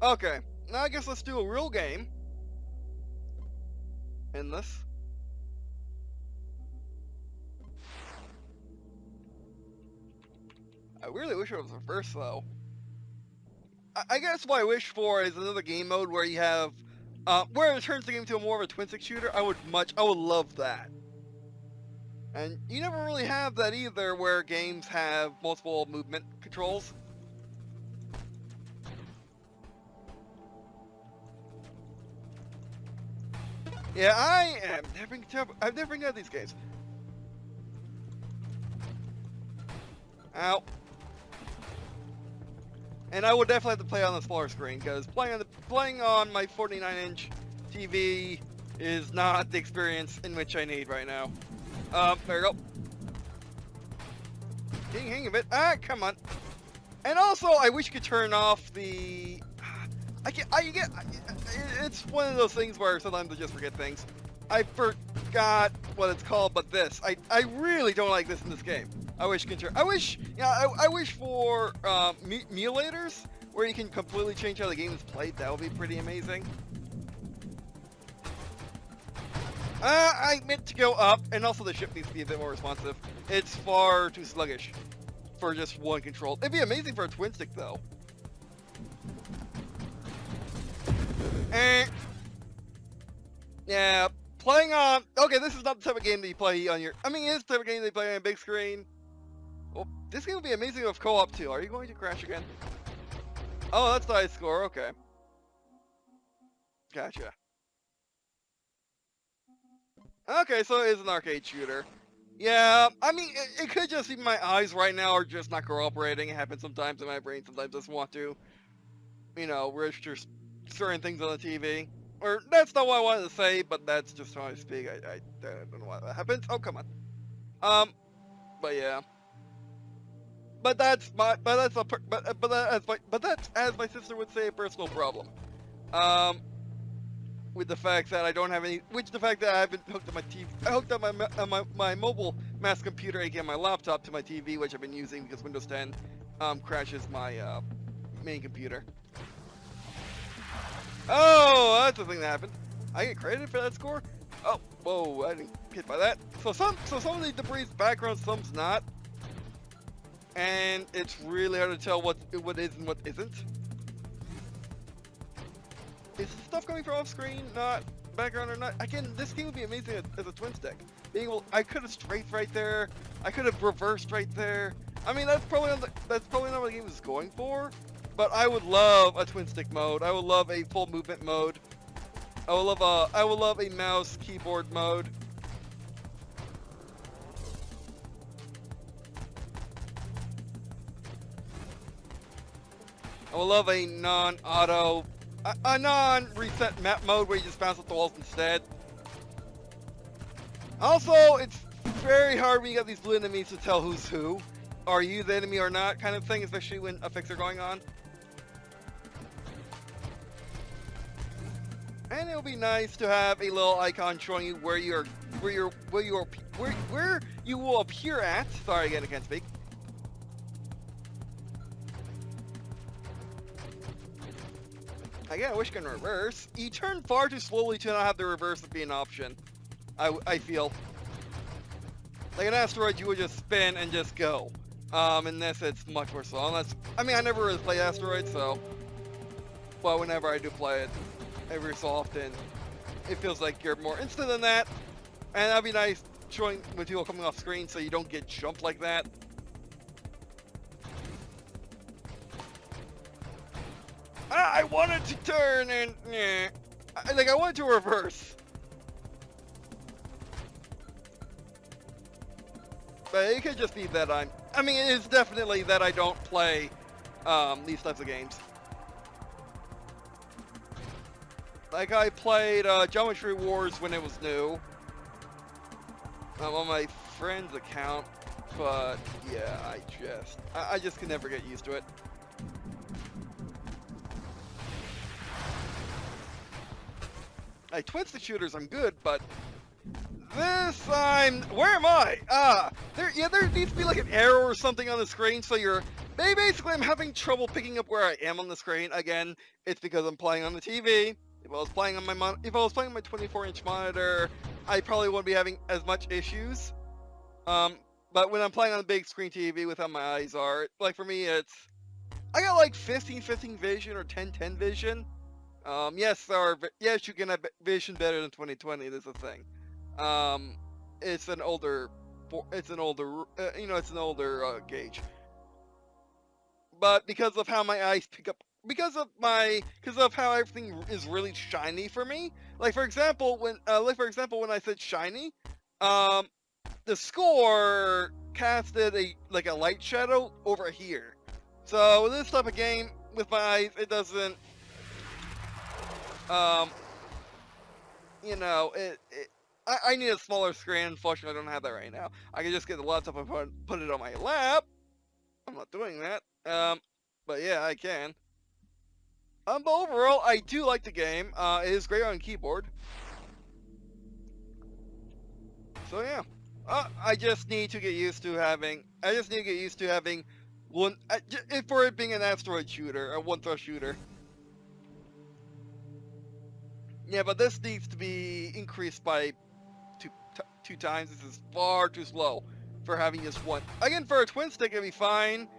Okay, now I guess let's do a real game. In this. I really wish it was reverse though. I guess what I wish for is another game mode where you have, where it turns the game to more of a twin stick shooter. I would love that. And you never really have that either, where games have multiple movement controls. Yeah, I've never got these games. Ow. And I would definitely have to play on the smaller screen, because playing on my 49-inch TV is not the experience in which I need right now. There you go. Getting hang of it. Ah, come on. And also, I wish you could turn off the... It's one of those things where sometimes I just forget things. I forgot what it's called, but this. I really don't like this in this game. I wish you could turn... I wish for emulators where you can completely change how the game is played. That would be pretty amazing. I meant to go up, and also the ship needs to be a bit more responsive. It's far too sluggish for just one control. It'd be amazing for a twin stick, though. Yeah, playing on... Okay, this is not the type of game that you play on your... I mean, it is the type of game that you play on a big screen. Well, this game would be amazing with co-op, too. Are you going to crash again? Oh, that's the high score. Okay. Gotcha. Okay, so it is an arcade shooter. Yeah, I mean, it could just be my eyes right now are just not cooperating. It happens sometimes, and my brain sometimes doesn't want to, you know, register certain things on the TV. Or, that's not what I wanted to say, but that's just how I speak. I don't know why that happens. Oh, come on. But yeah. But that's, as my sister would say, a personal problem. With the fact that I don't have any, the fact that I haven't hooked up my TV, I hooked up my mobile mass computer, aka my laptop, to my TV, which I've been using because Windows 10 crashes my main computer. Oh, that's the thing that happened. I get credited for that score? Oh, whoa, I didn't get hit by that. So some of the debris is background, some's not, and it's really hard to tell what is and what isn't. Is the stuff coming from off screen, not background or not? Again, this game would be amazing as a twin stick. I could have strafed right there. I could have reversed right there. I mean, that's probably not what the game is going for. But I would love a twin stick mode. I would love a full movement mode. I would love a mouse keyboard mode. I would love a non-auto. A non-reset map mode where you just bounce off the walls instead. Also, it's very hard when you got these blue enemies to tell who's who. Are you the enemy or not kind of thing, especially when effects are going on. And it would be nice to have a little icon showing you where you will appear at. Sorry again, I can't speak. Again, I wish I can reverse. You turn far too slowly to not have the reverse be an option. I feel. Like an asteroid, you would just spin and just go. In this, it's much more slow. Unless, I mean, I never really play asteroids, so. But whenever I do play it, every so often, it feels like you're more instant than that. And that'd be nice showing when people coming off screen so you don't get jumped like that. I wanted to turn and I wanted to reverse. But it could just be that I mean, it is definitely that I don't play these types of games. Like I played Geometry Wars when it was new. On my friend's account, but yeah, I just can never get used to it. Like twin stick shooters, I'm good, but this where am I? There needs to be like an arrow or something on the screen, so you're Basically, I'm having trouble picking up where I am on the screen. Again, it's because I'm playing on the TV. If I was playing on my 24-inch monitor, I probably wouldn't be having as much issues. But when I'm playing on the big screen TV with how my eyes are, like for me, I got like 15-15 vision or 10-10 vision. Yes, you can have vision better than 2020. This is a thing. It's an older gauge. But because of how my eyes pick up, because of how everything is really shiny for me. Like for example, when I said shiny, the score casted a light shadow over here. So with this type of game, with my eyes, it doesn't. I need a smaller screen. Unfortunately, I don't have that right now. I can just get the laptop and put it on my lap. I'm not doing that. But yeah, I can. But overall, I do like the game. It is great on keyboard. So yeah. I just need to get used to having one, for it being an asteroid shooter, a one-throw shooter. Yeah, but this needs to be increased by two times. This is far too slow for having just one. Again, for a twin stick, it'd be fine.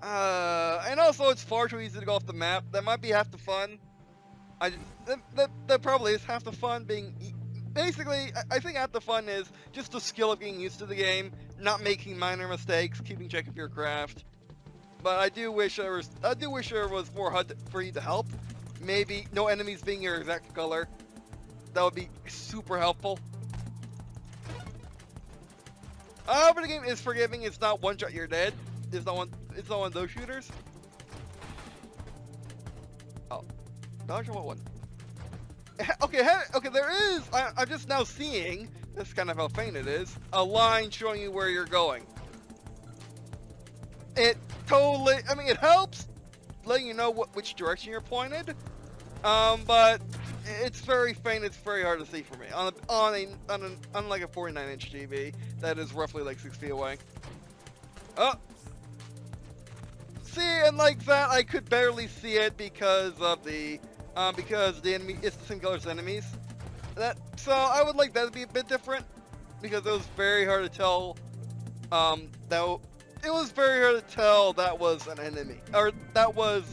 And also, it's far too easy to go off the map. That might be half the fun. That probably is half the fun. Basically, I think half the fun is just the skill of getting used to the game, not making minor mistakes, keeping track of your craft. But I do wish there was more HUD for you to help. Maybe no enemies being your exact color. That would be super helpful. But the game is forgiving. It's not one shot you're dead. It's not one of those shooters. Oh, dodge what one? Okay, there is. I'm just now seeing. This is kind of how faint it is. A line showing you where you're going. It totally. I mean, it helps letting you know which direction you're pointed. But it's very faint. It's very hard to see for me on like a 49-inch TV that is roughly like 6 feet away. Oh, see, and like that, I could barely see it because the enemy, it's the same color as enemies. So I would like that to be a bit different because it was very hard to tell. It was very hard to tell that was an enemy, or that was.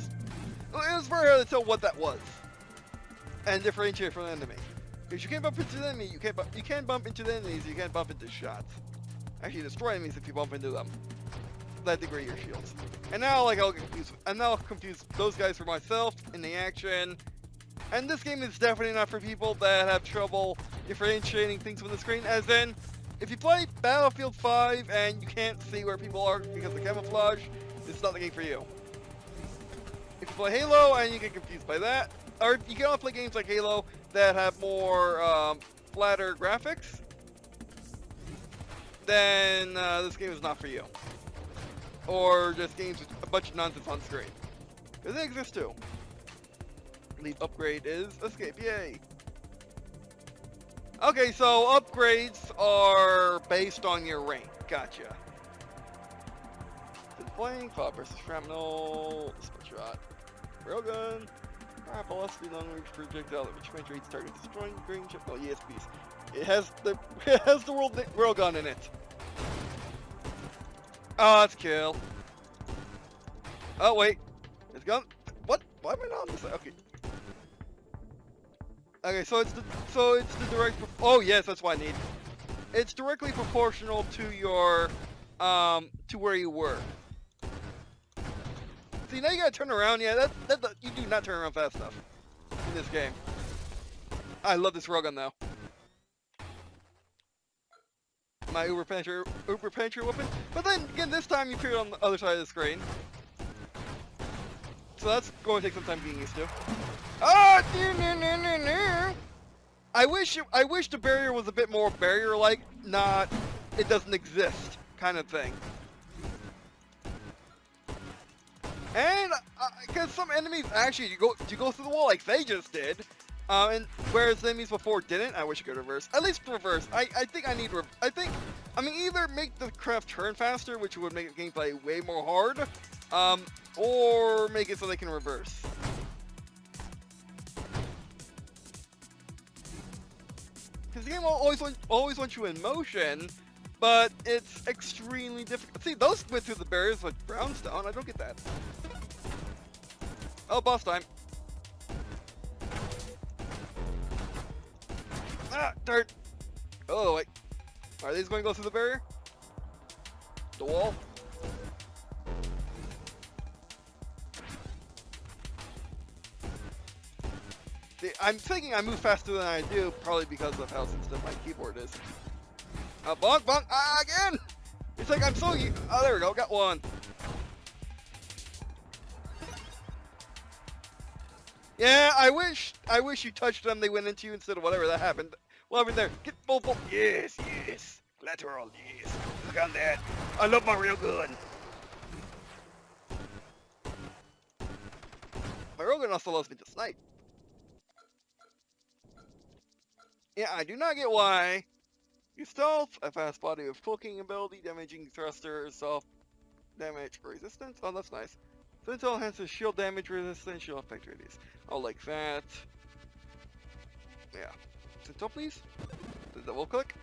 It was very hard to tell what that was, and differentiate from the enemy. Because you can't bump into the enemy, you can't bump into the enemies, you can't bump into shots. Actually, destroy enemies if you bump into them. That degrade your shields. And now, I'll confuse those guys for myself in the action. And this game is definitely not for people that have trouble differentiating things from the screen. As in, if you play Battlefield 5 and you can't see where people are because of camouflage, it's not the game for you. If you play Halo and you get confused by that, or you can also play games like Halo that have more flatter graphics, then this game is not for you. Or just games with a bunch of nonsense on screen. Because they exist too. The upgrade is escape, yay! Okay, so upgrades are based on your rank. Gotcha. Flank, fire versus shrapnel, split shot, railgun, fire velocity, long range projectile, which penetrates target, destroying green chip. Oh, yes, please. It has the railgun in it. Oh, that's kill. Oh wait, it's gone. What? Why am I not on this side? Okay. Okay, so it's the direct. Oh yes, that's what I need. It's directly proportional to your to where you were. See, now you gotta turn around. Yeah, you do not turn around fast enough in this game. I love this railgun though. My uber penetrator weapon. But then again, this time you appear on the other side of the screen. So that's going to take some time getting used to. Ah! I wish the barrier was a bit more barrier-like, not it doesn't exist kind of thing. And because some enemies actually you go through the wall like they just did, and whereas enemies before didn't. I wish I could reverse. At least reverse. I think I need. I mean, either make the craft turn faster, which would make the gameplay way more hard, Or make it so they can reverse. Because the game always wants you in motion, but it's extremely difficult. See, those went through the barriers with brownstone. I don't get that. Oh, boss time. Ah, dirt. Oh, wait. Are these going to go through the barrier? The wall? See, I'm thinking I move faster than I do, probably because of how sensitive my keyboard is. Bonk, bonk, again! It's like I'm so... Oh, there we go, got one. Yeah, I wish you touched them, they went into you instead of whatever that happened. What happened there? Get both. Yes, yes. Lateral, yes. Look on that. I love my real gun. My real gun also allows me to snipe. Yeah, I do not get why. You stealth, a fast body with cloaking ability, damaging thruster, soft damage resistance. Oh, that's nice. Sentinel enhances shield damage resistance, shield effect radius. Oh, like that. Yeah. Sentinel, please. The double click.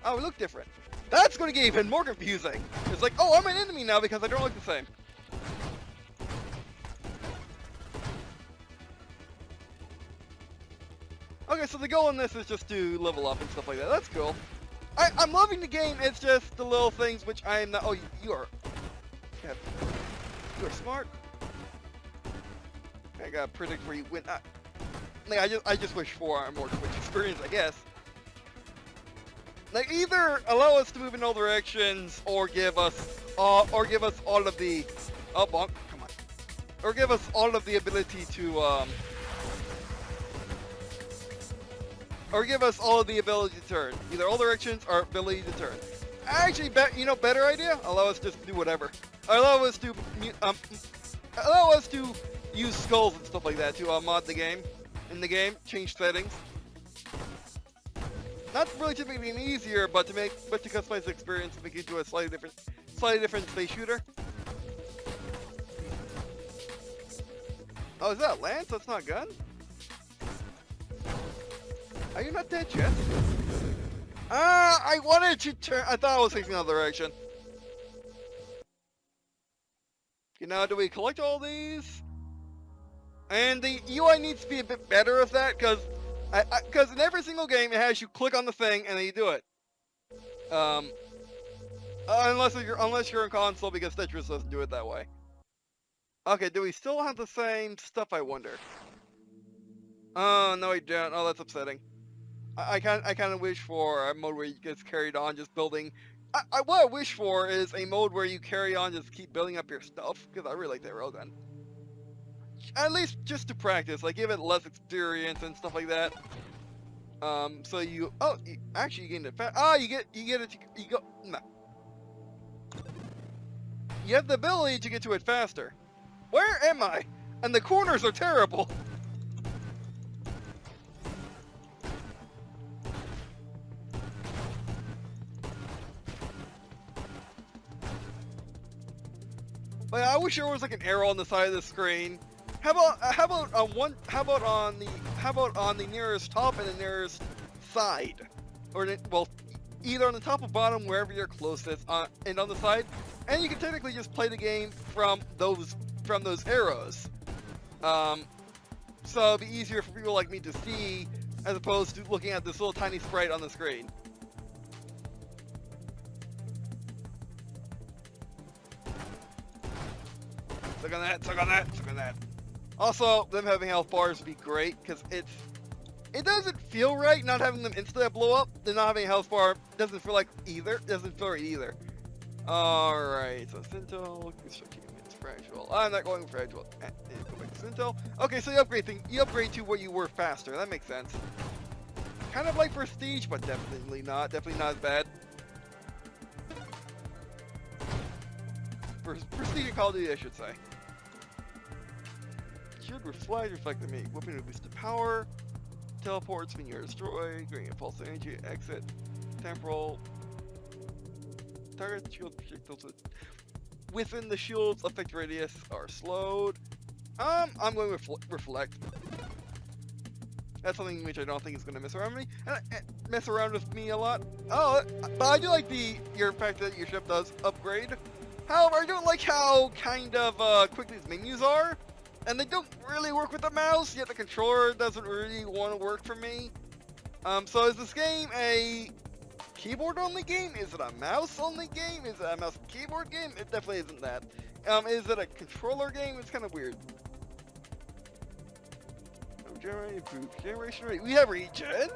Oh, we look different. That's going to get even more confusing. It's like, oh, I'm an enemy now because I don't look the same. Okay, so the goal in this is just to level up and stuff like that. That's cool. I'm loving the game. It's just the little things which I am not. Oh, you are. Yeah, you are smart. I gotta predict where you win. Like I just wish for more Twitch experience, I guess. Like either allow us to move in all directions, or give us all of the. Oh, bonk! Come on. Or give us all of the ability to Or give us all of the ability to turn. Either all directions or ability to turn. Actually, better idea. Allow us just to do whatever. Allow us to use skulls and stuff like that to mod the game. In the game, change settings. Not really to make it easier, but to customize the experience, make it into a slightly different space shooter. Oh, is that a lance? That's not a gun? Are you not dead yet? I wanted to turn. I thought I was facing another direction. Okay, now do we collect all these? And the UI needs to be a bit better of that, because in every single game it has you click on the thing and then you do it. Unless you're on console, because Tetris doesn't do it that way. Okay, do we still have the same stuff, I wonder? Oh, no we don't. Oh, that's upsetting. I kind of wish for a mode where you get carried on just building. What I wish for is a mode where you carry on, just keep building up your stuff, because I really like that railgun. At least just to practice, like give it less experience and stuff like that. So you actually gain it fast. You get it. You go. No. You have the ability to get to it faster. Where am I? And the corners are terrible. Like, I wish there was like an arrow on the side of the screen. How about on the nearest top and the nearest side, or either on the top or bottom, wherever you're closest, and on the side, and you can technically just play the game from those arrows. So it'd be easier for people like me to see, as opposed to looking at this little tiny sprite on the screen. Suck on that, suck on that, suck on that. Also, them having health bars would be great, because it doesn't feel right not having them instantly blow up. Then not having a health bar doesn't feel right either. Alright, so Sintel, it's fragile. I'm not going fragile. Go back to Sintel. Okay, so you upgrade to where you were faster. That makes sense. Kind of like Prestige, but definitely not as bad. Prestige in Call of Duty, I should say. Shield reflect the me. Weapon to boost the power. Teleports when you're destroyed. Green pulse energy. Exit. Temporal. Target shield projectiles. within the shield's effect radius are slowed. I'm going with reflect. That's something which I don't think is going to mess around with me a lot. Oh, but I do like your fact that your ship does upgrade. However, I don't like how kind of quick these menus are, and they don't really work with the mouse. Yet the controller doesn't really want to work for me. So is this game a keyboard-only game? Is it a mouse-only game? Is it a mouse and keyboard game? It definitely isn't that. Is it a controller game? It's kind of weird. Generation rate. We have regen.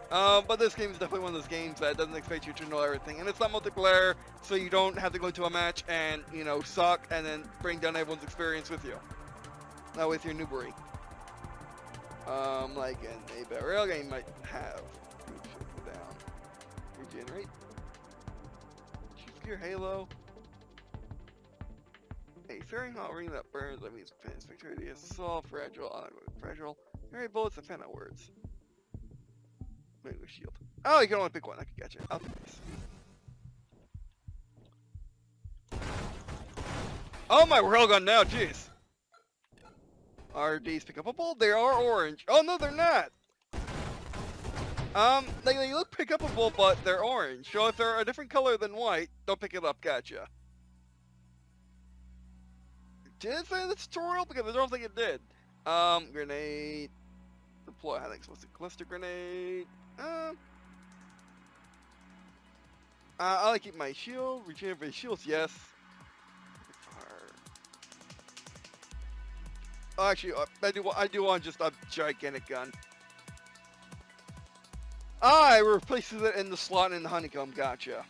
But this game is definitely one of those games that doesn't expect you to know everything, and it's not multiplayer, so you don't have to go into a match and suck and then bring down everyone's experience with you. Not with your noobery. Like in a battle royale game might have. Down. Regenerate. Chief Gear Halo. A fairing hot ring that burns, that means spectre radius, soft, fragile, fragile. Alright, bullets and fan out words. Maybe shield. Oh, you can only pick one. I can get you. I'll pick this. Oh my railgun now, jeez. Are these pick-upable? They are orange. Oh no, they're not. They look pick-upable, but they're orange. So if they're a different color than white, don't pick it up. Gotcha. Did it say in the tutorial? Because I don't think it did. Grenade. Deploy. I think it's supposed to cluster grenade. I like keep my shield. Regenerate shields, yes. Oh, actually, I do want just a gigantic gun. I replaces it in the slot in the honeycomb. Gotcha.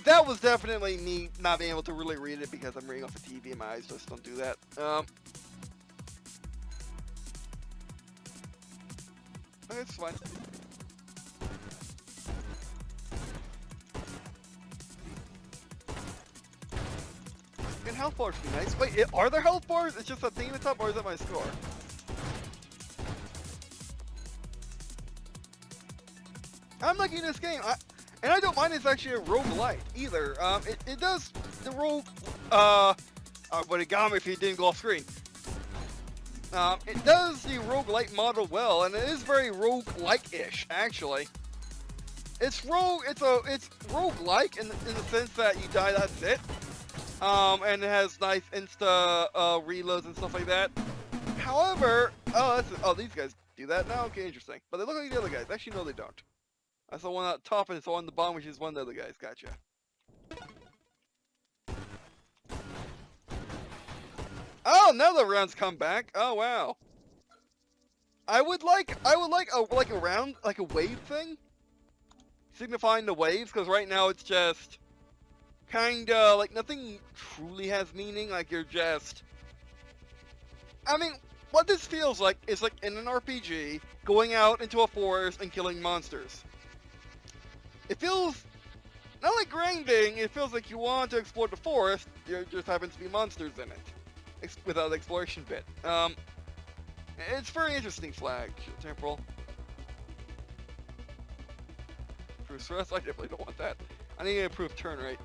That was definitely me not being able to really read it because I'm reading off the TV and my eyes just don't do that. Okay, it's fine. And health bars would be nice. Wait, are there health bars? It's just a thing at the top, or is it my score? I'm liking this game. And I don't mind it's actually a rogue-lite either. It does the rogue, but it got me if he didn't go off screen. It does the rogue-lite model well, and it is very rogue-like-ish, actually. It's rogue-like in the sense that you die, that's it. And it has nice insta reloads and stuff like that. However, these guys do that now? Okay, interesting. But they look like the other guys. Actually, no, they don't. I saw one at the top and it's on the bottom, which is one of the other guys. Gotcha. Oh, now the rounds come back. Oh wow. I would like a round, like a wave thing, signifying the waves, because right now it's just kinda like nothing truly has meaning. Like you're just. I mean, what this feels like is like in an RPG, going out into a forest and killing monsters. It feels not like grinding, it feels like you want to explore the forest, there just happens to be monsters in it. Without the exploration bit. It's very interesting flag. Temporal. Improve stress, I definitely don't want that. I need to improve turn rate.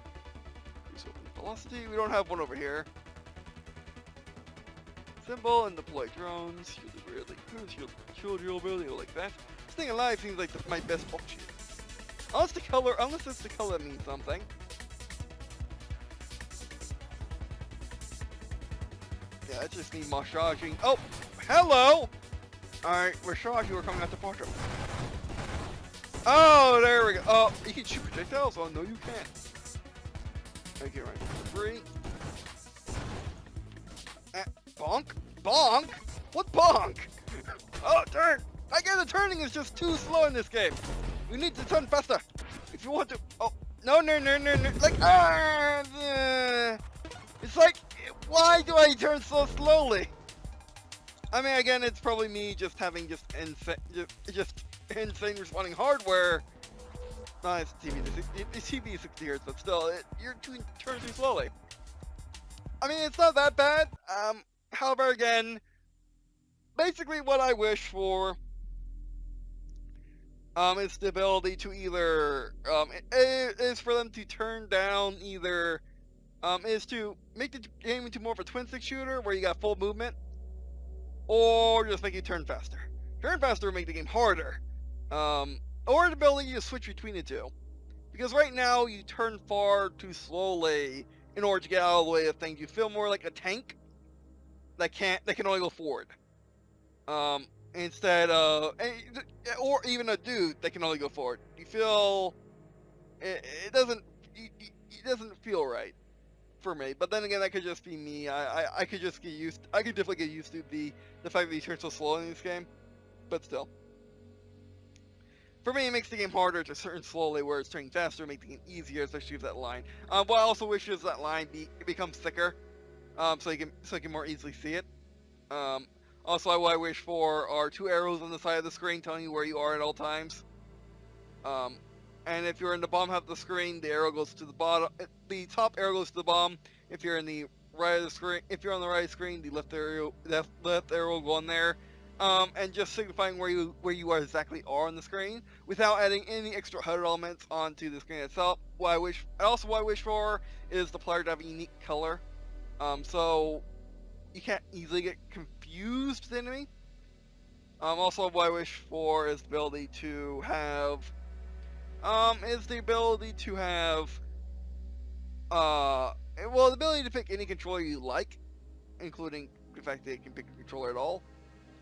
Velocity, we don't have one over here. Symbol and deploy drones. Shield durability, like that. Staying alive seems like my best bulk shield. Unless it's the color that means something. Yeah, it's just me massaging. Oh, hello! Alright, we're charging, we're coming out the bottom. Oh, there we go. Oh, you can shoot projectiles? Oh, no, you can't. Okay, right. 3. Bonk? Bonk? What bonk? Oh, turn! Again, the turning is just too slow in this game. We need to turn faster. If you want to. Oh, no. Like, it's like, why do I turn so slowly? I mean, again, it's probably me just having just insane responding hardware. No, it's TV 60 Hz, but still, you're turning too slowly. I mean, it's not that bad. However, again, basically what I wish for is the ability to either is for them to turn down either is to make the game into more of a twin-stick shooter where you got full movement, or just make it turn faster. Turn faster would make the game harder, or the ability to switch between the two. Because right now you turn far too slowly in order to get out of the way of things. You feel more like a tank that can only go forward. Instead of, or even a dude that can only go forward. You feel it doesn't feel right for me. But then again, that could just be me. I could just get used. I could definitely get used to the fact that you turn so slow in this game. But still, for me, it makes the game harder to turn slowly, where it's turning faster, making it easier, especially with that line. But I also wish that line becomes thicker, so you can more easily see it. Also, what I wish for are 2 arrows on the side of the screen telling you where you are at all times. And if you're in the bottom half of the screen, the arrow goes to the bottom. The top arrow goes to the bottom. If you're in the right of the screen, if you're on the right of the screen, the left arrow will go on there. And just signifying where you are exactly on the screen without adding any extra HUD elements onto the screen itself. What I wish for is the player to have a unique color, so you can't easily get confused with the enemy. Also, what I wish for is the ability to have, the ability to pick any controller you like, including the fact that you can pick a controller at all.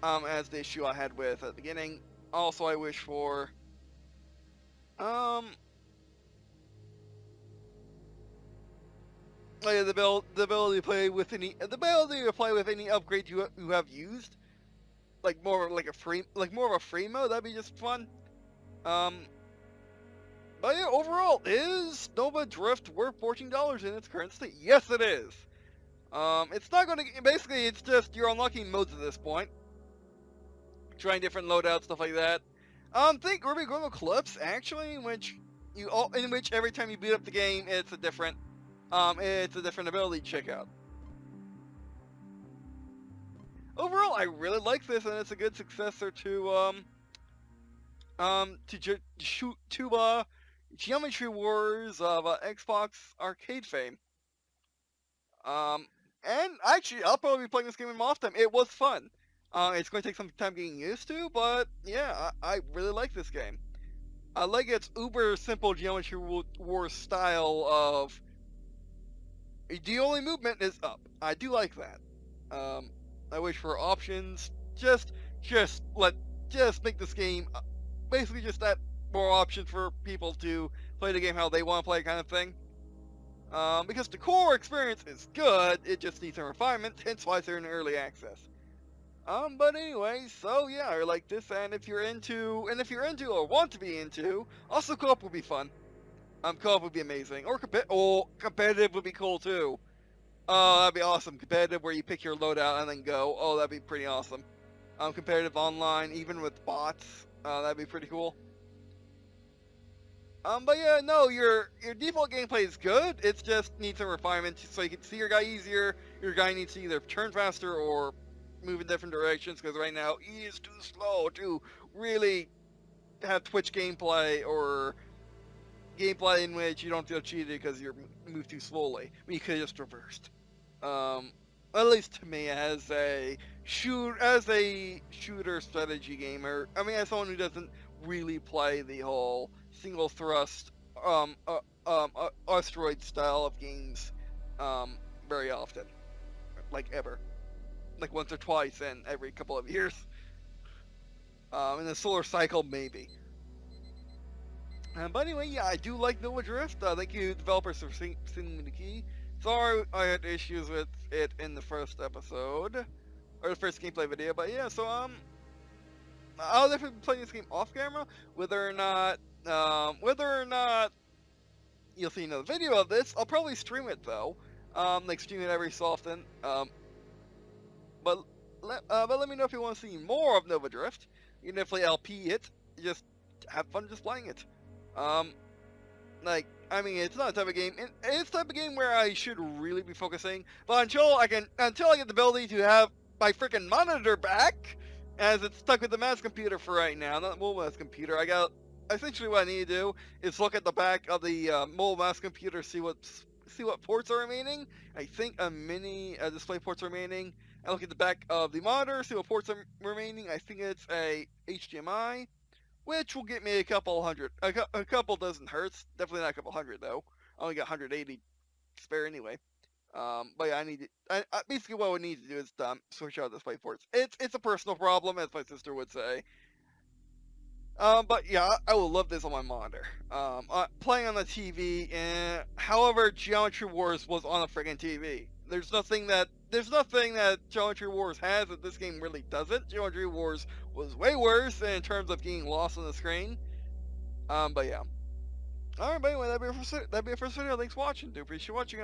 As the issue I had with at the beginning. Also, I wish for, the ability to play with any upgrade you have used, like more of a free mode. That'd be just fun. But yeah, overall, is Nova Drift worth $14 in its current state? Yes, it is. It's not going to. Basically, it's just you're unlocking modes at this point, trying different loadouts, stuff like that. Think Ruby Grono Clips actually, in which every time you boot up the game, it's a different ability to check out. Overall, I really like this, and it's a good successor to Geometry Wars of Xbox arcade fame. And actually, I'll probably be playing this game in off time. It was fun. It's going to take some time getting used to, but yeah, I really like this game. I like its uber simple Geometry Wars style of the only movement is up. I do like that. I wish for options. Just make this game basically just that more options for people to play the game how they want to play, kind of thing. Because the core experience is good, it just needs some refinement, hence why they're in early access. But anyway, so yeah, I like this, and if you're into or want to be into, also co-op would be fun. Co-op would be amazing, or competitive would be cool too. Oh, that'd be awesome. Competitive where you pick your loadout and then go. Oh, that'd be pretty awesome. Competitive online, even with bots, that'd be pretty cool. But yeah, no, your default gameplay is good. It just needs some refinement so you can see your guy easier. Your guy needs to either turn faster or move in different directions, because right now he is too slow to really have Twitch gameplay or gameplay in which you don't feel cheated because you move too slowly. I mean, you could have just reversed. At least to me, as a shooter strategy gamer. I mean, as someone who doesn't really play the whole single thrust asteroid style of games very often, like ever, like once or twice in every couple of years. In the solar cycle, maybe. But anyway, yeah, I do like Nova Drift. Thank you, developers, for sending me the key. Sorry I had issues with it in the first episode, or the first gameplay video, but yeah, so, I'll definitely be playing this game off camera. Whether or not you'll see another video of this, I'll probably stream it though. Like stream it every so often. But let me know if you want to see more of Nova Drift. You can definitely LP it. Just have fun just playing it. Like, I mean, it's not a type of game. It's the type of game where I should really be focusing. But until I get the ability to have my freaking monitor back, as it's stuck with the mouse computer for right now, not the mobile mouse computer. Essentially what I need to do is look at the back of the mobile mouse computer, see see what ports are remaining. I think a mini display ports are remaining. I look at the back of the monitor, see what ports are remaining. I think it's a HDMI, which will get me a couple hundred, a couple dozen hertz. Definitely not a couple hundred though. I only got 180 spare anyway. But yeah, basically what we need to do is switch out display ports. It's a personal problem, as my sister would say. But yeah, I will love this on my monitor. Playing on the TV, however, Geometry Wars was on a friggin' TV. There's nothing that Geometry Wars has that this game really doesn't. Geometry Wars was way worse in terms of getting lost on the screen. But yeah. Alright, but anyway, that'd be it for this video. Thanks for watching. Do appreciate watching.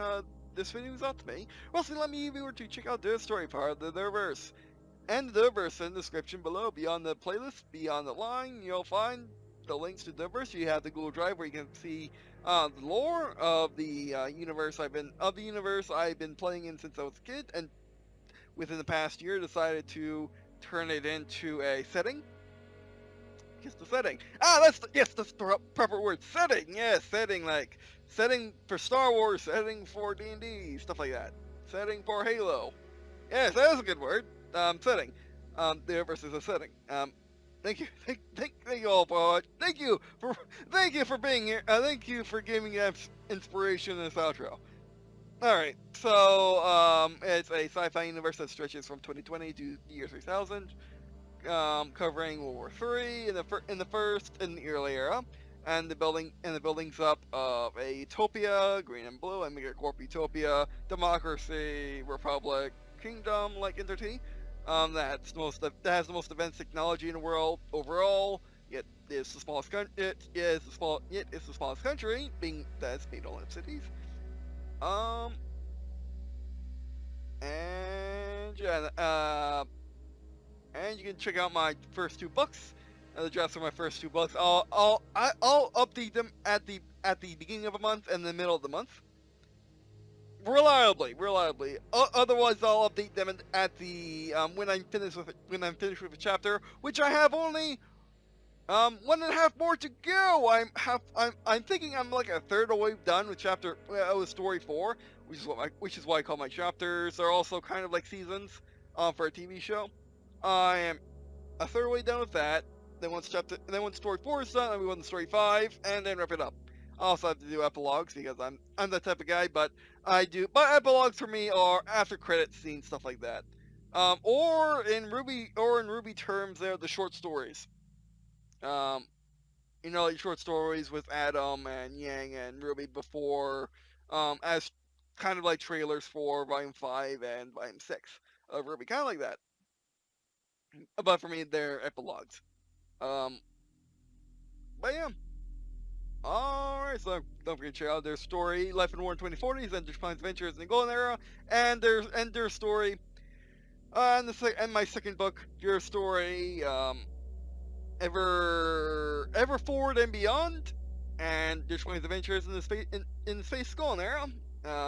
This video was out to me. Also, let me viewer to check out the story part of the Diverse. And the Diverse in the description below. Beyond the playlist, beyond the line, you'll find the links to the Diverse. You have the Google Drive where you can see the lore of the universe I've been playing in since I was a kid, and within the past year decided to turn it into a setting. Just the setting. That's the proper word. Setting. Yeah, setting, like setting for Star Wars, setting for D&D, stuff like that. Setting for Halo. Yes, that is a good word. Setting. The universe is a setting. Thank you. Thank you all for watching. Thank you for being here. Thank you for giving me inspiration in this outro. Alright, so it's a sci-fi universe that stretches from 2020 to the year 3000. Covering World War III in the early era, and the buildings up of a utopia, Green and Blue, and Megacorp utopia, democracy, republic, kingdom like entity. That has the most advanced technology in the world overall. Yet it's the smallest country. It is the smallest country, being that it's made only of cities. And yeah, and you can check out my first 2 books. The drafts are my first 2 books. I'll update them at the beginning of a month and the middle of the month. Reliably. Otherwise, I'll update them at the when I'm finished with a chapter, which I have only 1.5 more to go. I'm thinking I'm like a third of the way done with story 4, which is why I call my chapters. They're also kind of like seasons for a TV show. I am a third of the way done with that. Then once story 4 is done, I move on to story 5, and then wrap it up. I also have to do epilogues because I'm that type of guy, but epilogues for me are after credit scenes, stuff like that. Or in Ruby terms, they're the short stories. Like short stories with Adam and Yang and Ruby before, as kind of like trailers for Volume 5 and Volume 6 of Ruby, kind of like that. But for me, they're epilogues. But yeah. Alright, so don't forget to check out their story, Life in War in 2040s, and their Planet's Adventures in the Golden Era, and their story, and my second book, your story, Ever Forward and Beyond, and their Planet's Adventures in the Space Golden Era,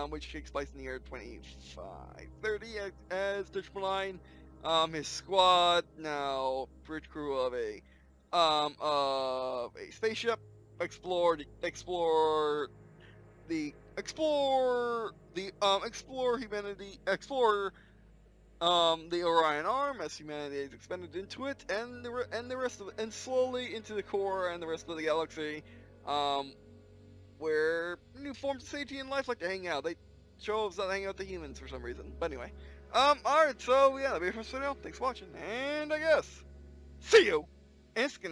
which takes place in the year 2530 as Digital Line. His squad, now bridge crew of a spaceship, explore the Orion Arm as humanity is expanded into it, and the rest of it, and slowly into the core and the rest of the galaxy, where new forms of sentient life like to hang out. They show us not hang out with the humans for some reason. But anyway. Alright, so yeah, that'll be it for this video. Thanks for watching, and I guess, see you in skin.